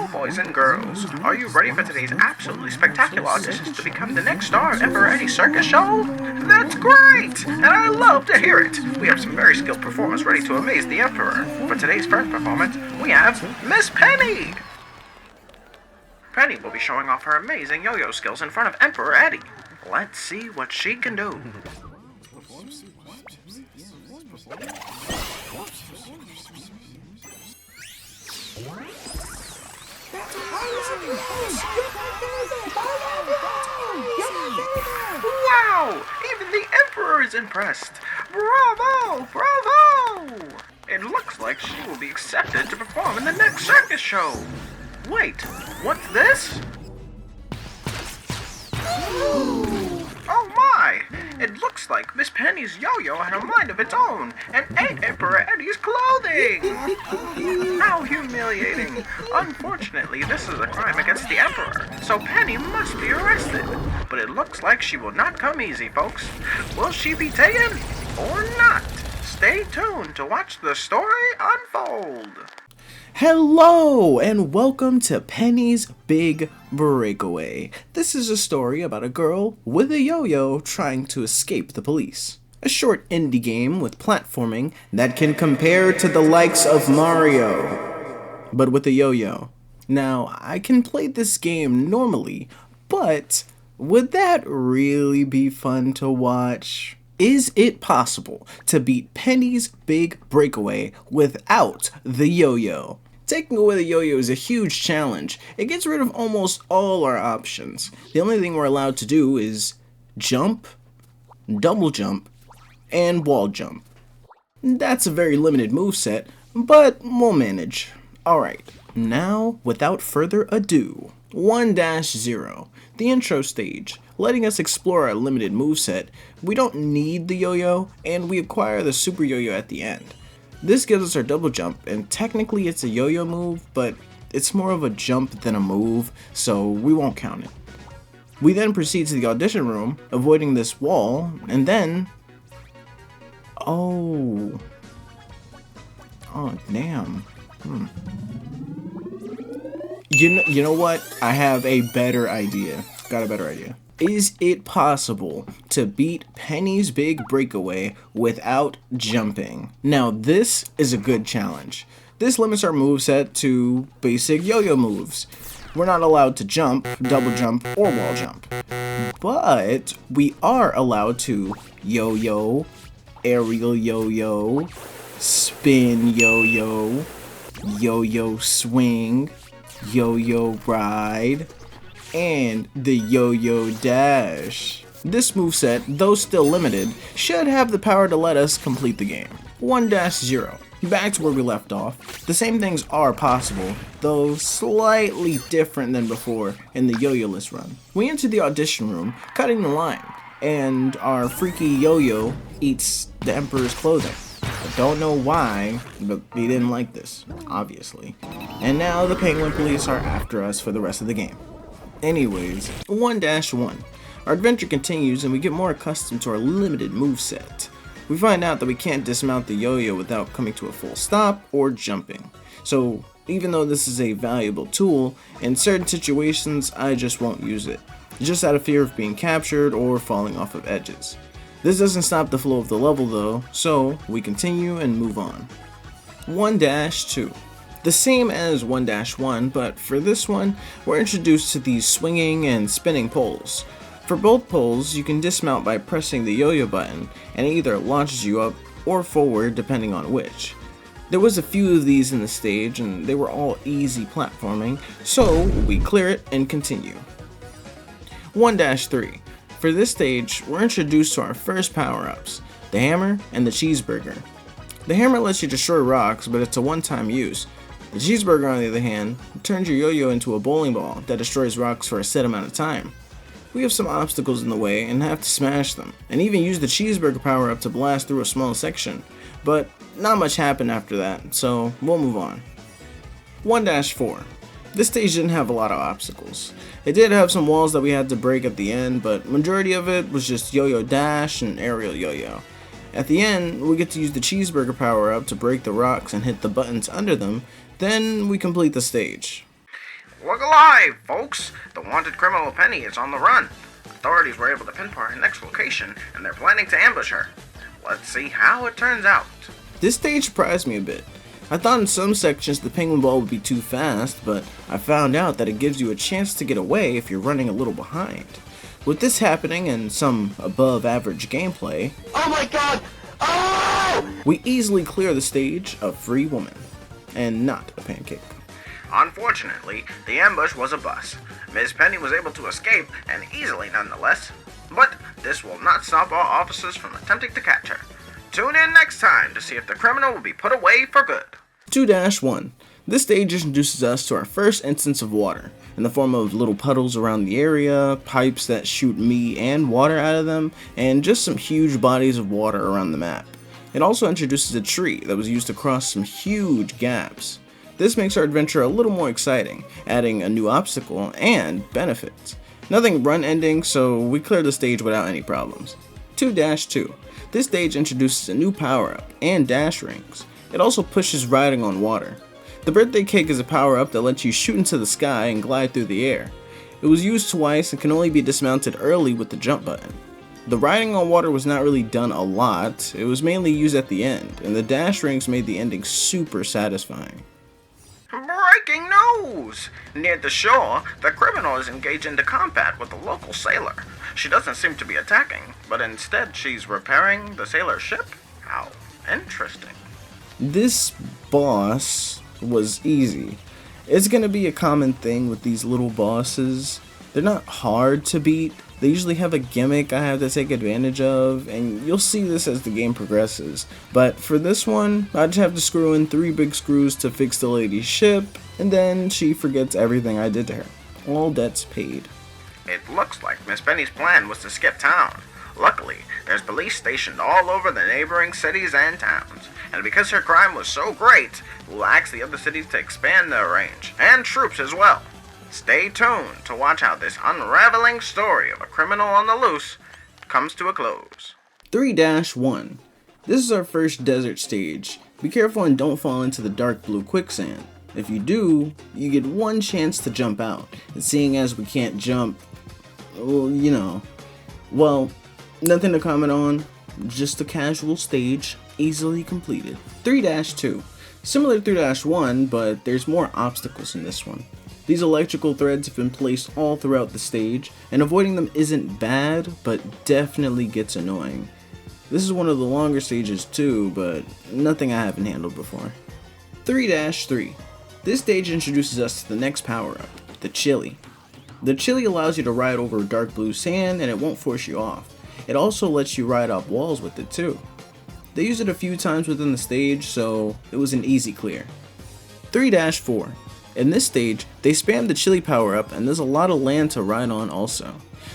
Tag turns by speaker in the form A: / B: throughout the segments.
A: Hello, boys and girls. Are you ready for today's absolutely spectacular auditions to become the next star of Emperor Eddie's circus show? That's great! And I love to hear it. We have some very skilled performers ready to amaze the Emperor. For today's first performance, we have Miss Penny. Penny will be showing off her amazing yo-yo skills in front of Emperor Eddie. Let's see what she can do. Wow! Even the Emperor is impressed. Bravo! Bravo! It looks like she will be accepted to perform in the next circus show. Wait, what's this? Oh my! It looks like Miss Penny's yo-yo had a mind of its own and ate Emperor Eddie's clothing! How humiliating! Unfortunately, this is a crime against the Emperor, so Penny must be arrested. But it looks like she will not come easy, folks. Will she be taken or not? Stay tuned to watch the story unfold.
B: Hello and welcome to Penny's Big Breakaway. This is a story about a girl with a yo-yo trying to escape the police. A short indie game with platforming that can compare to the likes of Mario, but with a yo-yo. Now, I can play this game normally, but would that really be fun to watch? Is it possible to beat Penny's Big Breakaway without the yo-yo? Taking away the yo-yo is a huge challenge. It gets rid of almost all our options. The only thing we're allowed to do is jump, double jump, and wall jump. That's a very limited moveset, but we'll manage. Alright, now without further ado, 1-0, the intro stage. Letting us explore our limited moveset, we don't need the yo-yo, and we acquire the super yo-yo at the end. This gives us our double jump, and technically it's a yo-yo move, but it's more of a jump than a move, so we won't count it. We then proceed to the audition room, avoiding this wall, and then... Oh damn. You know what? I have a better idea. Got a better idea. Is it possible to beat Penny's Big Breakaway without jumping? Now this is a good challenge. This limits our moveset to basic yo-yo moves. We're not allowed to jump, double jump, or wall jump. But we are allowed to yo-yo, aerial yo-yo, spin yo-yo, yo-yo swing, yo-yo ride, and the yo-yo dash. This moveset, though still limited, should have the power to let us complete the game. 1-0. Back to where we left off. The same things are possible, though slightly different than before in the yo-yo-less run. We enter the audition room, cutting the line, and our freaky yo-yo eats the Emperor's clothing. I don't know why, but he didn't like this, obviously. And now the Penguin Police are after us for the rest of the game. Anyways, 1-1. Our adventure continues and we get more accustomed to our limited moveset. We find out that we can't dismount the yo-yo without coming to a full stop or jumping. So even though this is a valuable tool, in certain situations I just won't use it, just out of fear of being captured or falling off of edges. This doesn't stop the flow of the level though, so we continue and move on. 1-2. The same as 1-1, but for this one, we're introduced to these swinging and spinning poles. For both poles, you can dismount by pressing the yo-yo button, and it either launches you up or forward depending on which. There was a few of these in the stage, and they were all easy platforming, so we clear it and continue. 1-3. For this stage, we're introduced to our first power-ups, the hammer and the cheeseburger. The hammer lets you destroy rocks, but it's a one-time use. The cheeseburger, on the other hand, turns your yo-yo into a bowling ball that destroys rocks for a set amount of time. We have some obstacles in the way and have to smash them, and even use the cheeseburger power-up to blast through a small section, but not much happened after that, so we'll move on. 1-4. This stage didn't have a lot of obstacles. It did have some walls that we had to break at the end, but majority of it was just yo-yo dash and aerial yo-yo. At the end, we get to use the cheeseburger power-up to break the rocks and hit the buttons under them, then we complete the stage.
A: Look alive, folks! The wanted criminal Penny is on the run. Authorities were able to pinpoint her next location, and they're planning to ambush her. Let's see how it turns out.
B: This stage surprised me a bit. I thought in some sections the penguin ball would be too fast, but I found out that it gives you a chance to get away if you're running a little behind. With this happening and some above average gameplay,
C: Oh my god! Oh!
B: we easily clear the stage a free woman, and not a pancake.
A: Unfortunately, the ambush was a bust. Miss Penny was able to escape, and easily nonetheless. But this will not stop our officers from attempting to catch her. Tune in next time to see if the criminal will be put away for good.
B: 2-1. This stage introduces us to our first instance of water, in the form of little puddles around the area, pipes that shoot me and water out of them, and just some huge bodies of water around the map. It also introduces a tree that was used to cross some huge gaps. This makes our adventure a little more exciting, adding a new obstacle and benefits. Nothing run ending, so we cleared the stage without any problems. 2-2. This stage introduces a new power-up and dash rings. It also pushes riding on water. The birthday cake is a power-up that lets you shoot into the sky and glide through the air. It was used twice and can only be dismounted early with the jump button. The riding on water was not really done a lot, it was mainly used at the end, and the dash rings made the ending super satisfying.
A: Breaking news! Near the shore, the criminal is engaged into combat with a local sailor. She doesn't seem to be attacking, but instead she's repairing the sailor's ship? How interesting.
B: This boss was easy. It's gonna be a common thing with these little bosses. They're not hard to beat. They usually have a gimmick I have to take advantage of, and you'll see this as the game progresses. But for this one, I just have to screw in 3 big screws to fix the lady's ship, and then she forgets everything I did to her. All debts paid.
A: It looks like Miss Penny's plan was to skip town. Luckily, there's police stationed all over the neighboring cities and towns, and because her crime was so great, we'll ask the other cities to expand their range, and troops as well. Stay tuned to watch how this unraveling story of a criminal on the loose comes to a close.
B: 3-1. This is our first desert stage. Be careful and don't fall into the dark blue quicksand. If you do, you get 1 chance to jump out. And seeing as we can't jump, well, nothing to comment on. Just a casual stage, easily completed. 3-2. Similar to 3-1, but there's more obstacles in this one. These electrical threads have been placed all throughout the stage, and avoiding them isn't bad, but definitely gets annoying. This is one of the longer stages too, but nothing I haven't handled before. 3-3. This stage introduces us to the next power-up, the Chili. The Chili allows you to ride over dark blue sand and it won't force you off. It also lets you ride up walls with it too. They use it a few times within the stage, so it was an easy clear. 3-4. In this stage, they spam the Chili power-up and there's a lot of land to ride on also.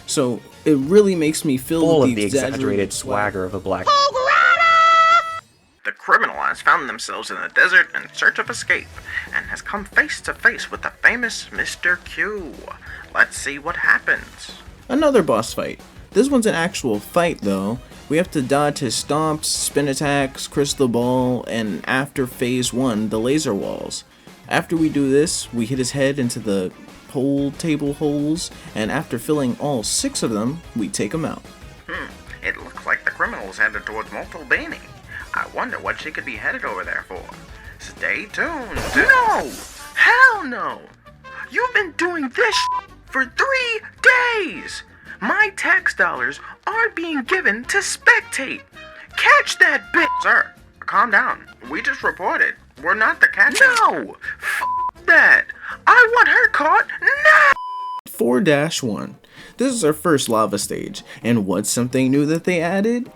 B: So it really makes me feel
C: Full
B: with
C: of the exaggerated swagger of a black.
A: The criminal has found themselves in the desert in search of escape, and has come face to face with the famous Mr. Q. Let's see what happens.
B: Another boss fight. This one's an actual fight though. We have to dodge his stomps, spin attacks, crystal ball, and after phase 1, the laser walls. After we do this, we hit his head into the pool table holes, and after filling all 6 of them, we take him out.
A: It looks like the criminal is headed towards Multilbany. I wonder what she could be headed over there for. Stay tuned. No! Hell no! You've been doing this for 3 days! My tax dollars are being given to spectate. Catch that bitch! Sir, calm down. We just reported. We're not the catcher. No! That! I want her caught now!
B: 4-1. This is our first lava stage, and what's something new that they added?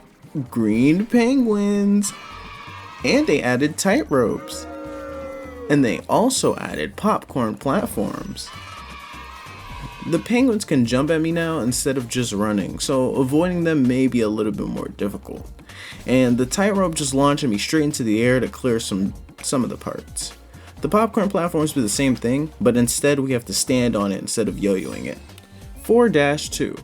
B: Green penguins! And they added tightropes. And they also added popcorn platforms. The penguins can jump at me now instead of just running, so avoiding them may be a little bit more difficult. And the tightrope just launching me straight into the air to clear some of the parts. The popcorn platforms do the same thing, but instead we have to stand on it instead of yo-yoing it. 4-2.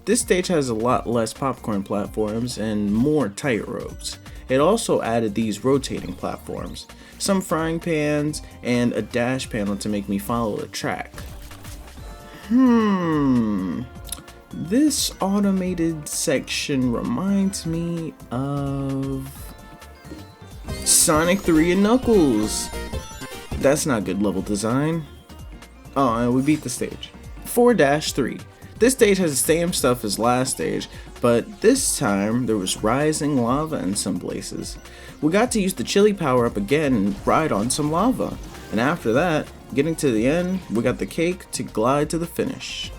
B: This stage has a lot less popcorn platforms and more tightropes. It also added these rotating platforms, some frying pans, and a dash panel to make me follow the track. This automated section reminds me of Sonic 3 and Knuckles. That's not good level design. Oh, and we beat the stage. 4-3. This stage has the same stuff as last stage, but this time there was rising lava in some places. We got to use the chili power up again and ride on some lava. And after that, getting to the end, we got the cake to glide to the finish.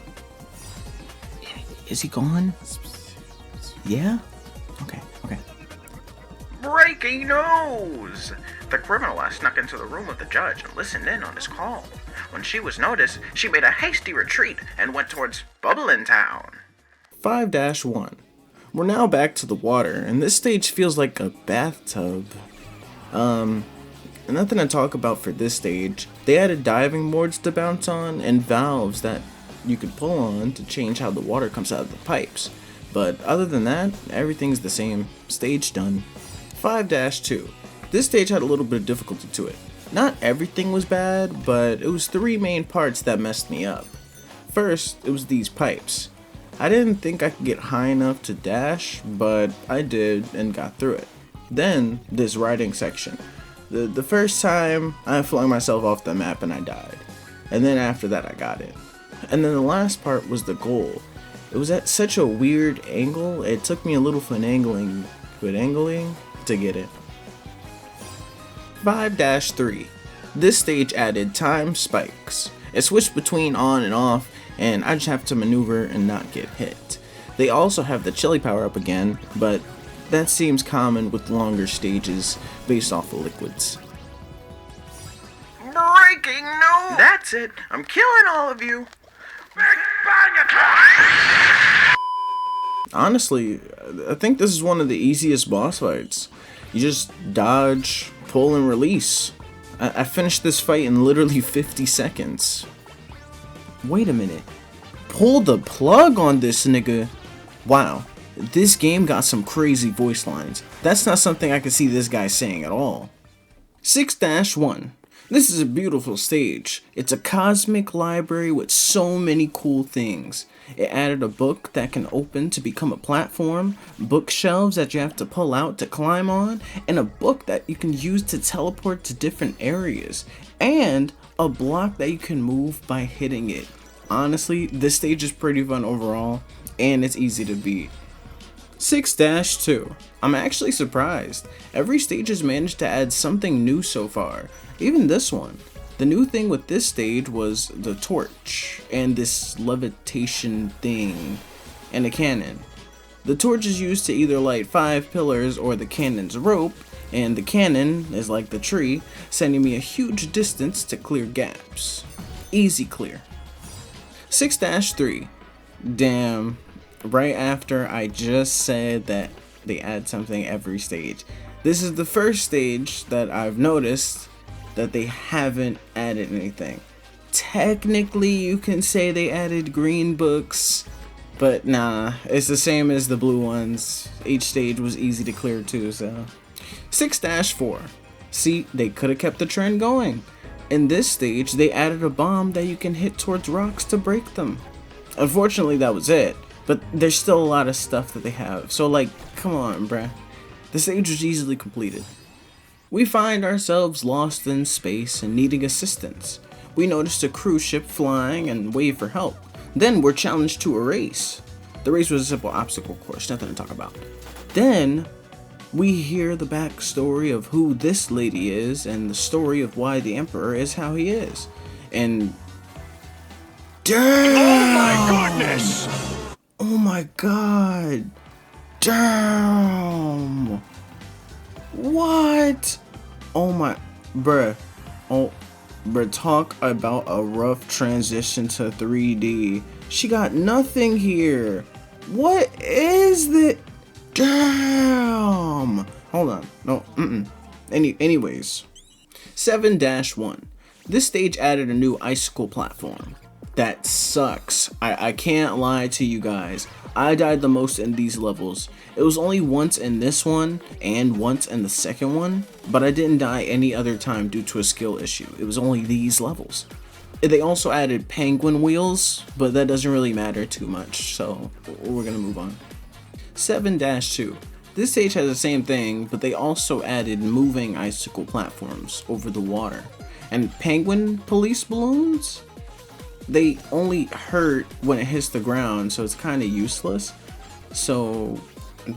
B: Is he gone? Yeah? Okay.
A: Breaking news! The criminal has snuck into the room of the judge and listened in on his call. When she was noticed, she made a hasty retreat and went towards Bubblin' Town.
B: 5-1. We're now back to the water, and this stage feels like a bathtub. Nothing to talk about for this stage. They added diving boards to bounce on and valves that you could pull on to change how the water comes out of the pipes. But other than that, everything's the same. Stage done. 5-2. This stage had a little bit of difficulty to it. Not everything was bad, but it was 3 main parts that messed me up. First, it was these pipes. I didn't think I could get high enough to dash, but I did and got through it. Then, this riding section. The first time, I flung myself off the map and I died. And then after that, I got it. And then the last part was the goal. It was at such a weird angle, it took me a little finagling to get it. 5-3. This stage added time spikes. It switched between on and off, and I just have to maneuver and not get hit. They also have the chili power up again, but that seems common with longer stages based off of liquids.
A: Breaking news! That's it. I'm killing all of you. Big Bang Attack!
B: Honestly, I think this is one of the easiest boss fights. You just dodge, pull, and release. I finished this fight in literally 50 seconds. Wait a minute. Pull the plug on this nigga. Wow, this game got some crazy voice lines. That's not something I could see this guy saying at all. 6-1. This is a beautiful stage. It's a cosmic library with so many cool things. It added a book that can open to become a platform, bookshelves that you have to pull out to climb on, and a book that you can use to teleport to different areas, and a block that you can move by hitting it. Honestly, this stage is pretty fun overall, and it's easy to beat. 6-2. I'm actually surprised. Every stage has managed to add something new so far, even this one. The new thing with this stage was the torch, and this levitation thing, and a cannon. The torch is used to either light 5 pillars or the cannon's rope, and the cannon is like the tree, sending me a huge distance to clear gaps. Easy clear. 6-3. Damn, right after I just said that they add something every stage. This is the first stage that I've noticed that they haven't added anything. Technically, you can say they added green books, but nah, it's the same as the blue ones. Each stage was easy to clear too, so. 6-4. See, they could have kept the trend going. In this stage, they added a bomb that you can hit towards rocks to break them. Unfortunately, that was it, but there's still a lot of stuff that they have, so like, come on, bruh. The stage was easily completed. We find ourselves lost in space and needing assistance. We noticed a cruise ship flying and wave for help. Then we're challenged to a race. The race was a simple obstacle course, nothing to talk about. Then we hear the backstory of who this lady is and the story of why the Emperor is how he is. And damn!
C: Oh my goodness!
B: Oh my god! Damn! What? Oh my, bruh. Oh, bruh, talk about a rough transition to 3D. She got nothing here. What is that? Damn! Hold on. No, anyways. 7-1. This stage added a new icicle platform. That sucks. I can't lie to you guys. I died the most in these levels. It was only once in this one and once in the second one, but I didn't die any other time due to a skill issue. It was only these levels. They also added penguin wheels, but that doesn't really matter too much, so we're gonna move on. 7-2. This stage has the same thing, but they also added moving icicle platforms over the water. And penguin police balloons? They only hurt when it hits the ground, so it's kind of useless. So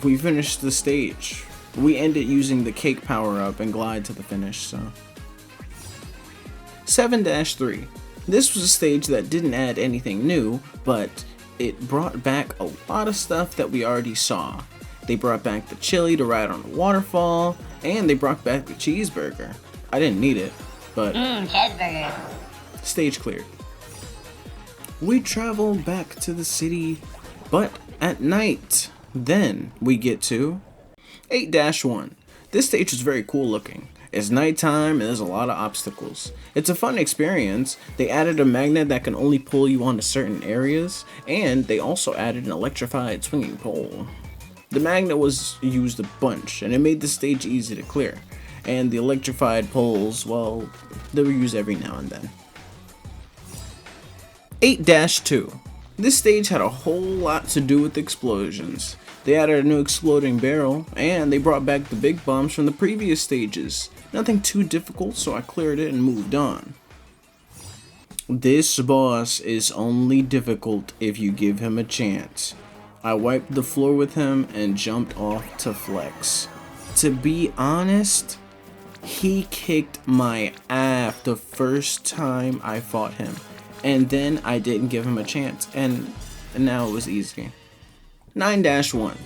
B: we finished the stage. We ended using the cake power up and glide to the finish, so. 7-3. This was a stage that didn't add anything new, but it brought back a lot of stuff that we already saw. They brought back the chili to ride on the waterfall, and they brought back the cheeseburger. I didn't need it, but
D: cheeseburger.
B: Stage cleared. We travel back to the city, but at night. Then we get to 8-1. This stage is very cool looking. It's nighttime and there's a lot of obstacles. It's a fun experience. They added a magnet that can only pull you onto certain areas, and they also added an electrified swinging pole. The magnet was used a bunch, and it made the stage easy to clear. And the electrified poles, well, they were used every now and then. 8-2. This stage had a whole lot to do with explosions. They added a new exploding barrel, and they brought back the big bombs from the previous stages. Nothing too difficult, so I cleared it and moved on. This boss is only difficult if you give him a chance. I wiped the floor with him and jumped off to flex. To be honest, he kicked my ass the first time I fought him. And then I didn't give him a chance, and now it was easy. 9-1.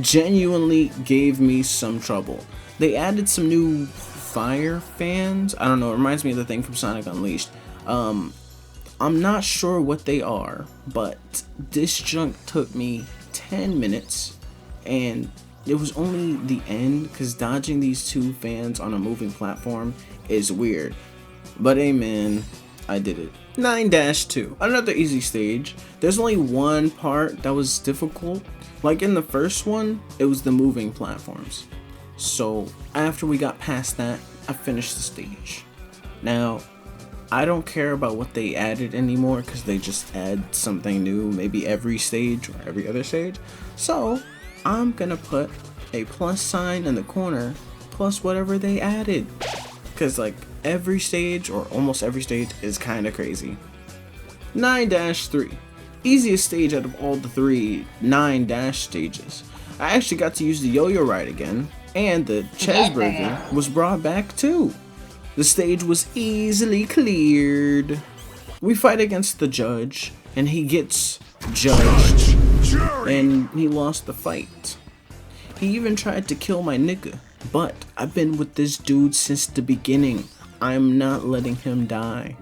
B: Genuinely gave me some trouble. They added some new fire fans. I don't know, it reminds me of the thing from Sonic Unleashed. I'm not sure what they are, but this junk took me 10 minutes, and it was only the end, because dodging these two fans on a moving platform is weird. But hey man, I did it. 9-2. Another easy stage. There's only one part that was difficult. Like in the first one, it was the moving platforms. So after we got past that, I finished the stage. Now, I don't care about what they added anymore because they just add something new maybe every stage or every other stage. So I'm gonna put a plus sign in the corner plus whatever they added. Because like every stage or almost every stage is kind of crazy. 9-3. Easiest stage out of all the three 9- stages. I actually got to use the yo-yo ride again, and the cheeseburger was brought back too. The stage was easily cleared. We fight against the judge, and he gets judged, and he lost the fight. He even tried to kill my nigga, but I've been with this dude since the beginning. I'm not letting him die.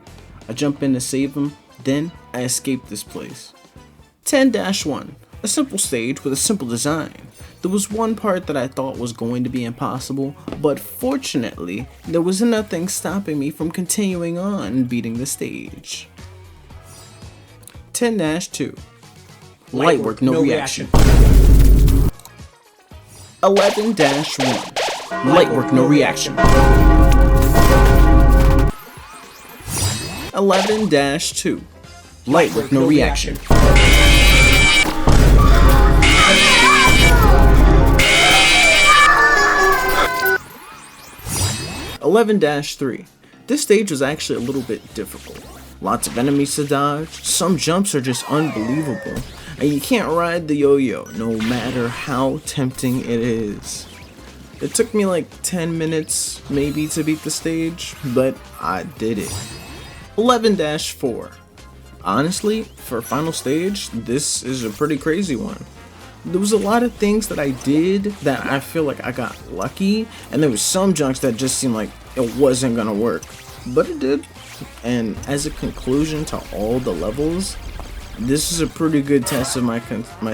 B: I jump in to save him, then I escape this place. 10-1. A simple stage with a simple design. There was one part that I thought was going to be impossible, but fortunately, there was nothing stopping me from continuing on and beating the stage. 10-2. Light work, no reaction. 11-1. Light work, no reaction. 11-2. Light work, no reaction. 11-3. This stage was actually a little bit difficult. Lots of enemies to dodge, some jumps are just unbelievable, and you can't ride the yo-yo no matter how tempting it is. It took me like 10 minutes maybe to beat the stage, but I did it. 11-4. Honestly, for a final stage, this is a pretty crazy one. There was a lot of things that I did that I feel like I got lucky, and there was some junks that just seemed like it wasn't gonna work, but it did. And as a conclusion to all the levels, this is a pretty good test of my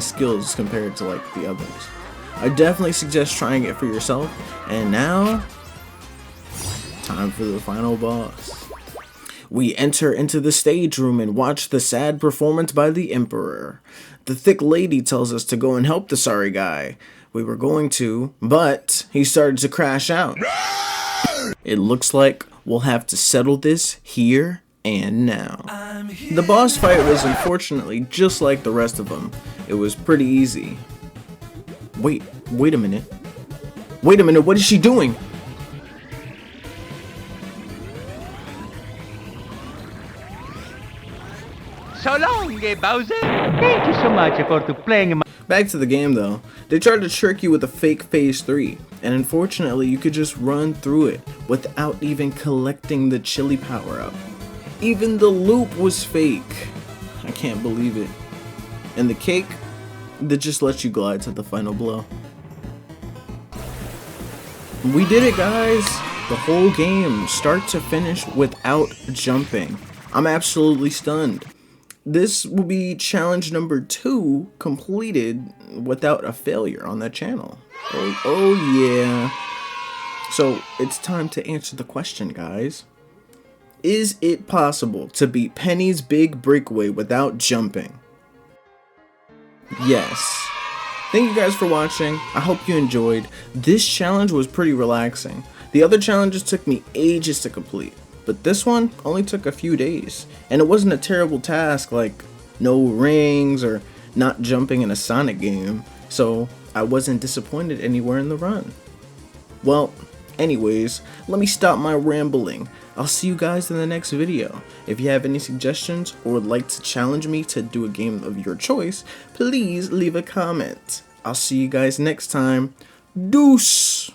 B: skills compared to like the others. I definitely suggest trying it for yourself. And now, time for the final boss. We enter into the stage room and watch the sad performance by the Emperor. The thick lady tells us to go and help the sorry guy. We were going to, but he started to crash out. It looks like we'll have to settle this here And now. The boss fight was unfortunately just like the rest of them. It was pretty easy. Wait a minute. Wait a minute, what is she doing?
D: So long, Bowser. Thank you so much for playing.
B: Back to the game though. They tried to trick you with a fake phase 3, and unfortunately you could just run through it without even collecting the chili power up. Even the loop was fake. I can't believe it. And the cake that just lets you glide to the final blow. We did it, guys. The whole game, start to finish, without jumping. I'm absolutely stunned. This will be challenge number 2 completed without a failure on that channel. Oh yeah. So it's time to answer the question, guys. Is it possible to beat Penny's Big Breakaway without jumping? Yes. Thank you guys for watching. I hope you enjoyed. This challenge was pretty relaxing. The other challenges took me ages to complete, but this one only took a few days. And it wasn't a terrible task like no rings or not jumping in a Sonic game, so I wasn't disappointed anywhere in the run. Well, anyways, let me stop my rambling. I'll see you guys in the next video. If you have any suggestions or would like to challenge me to do a game of your choice, please leave a comment. I'll see you guys next time. Deuce!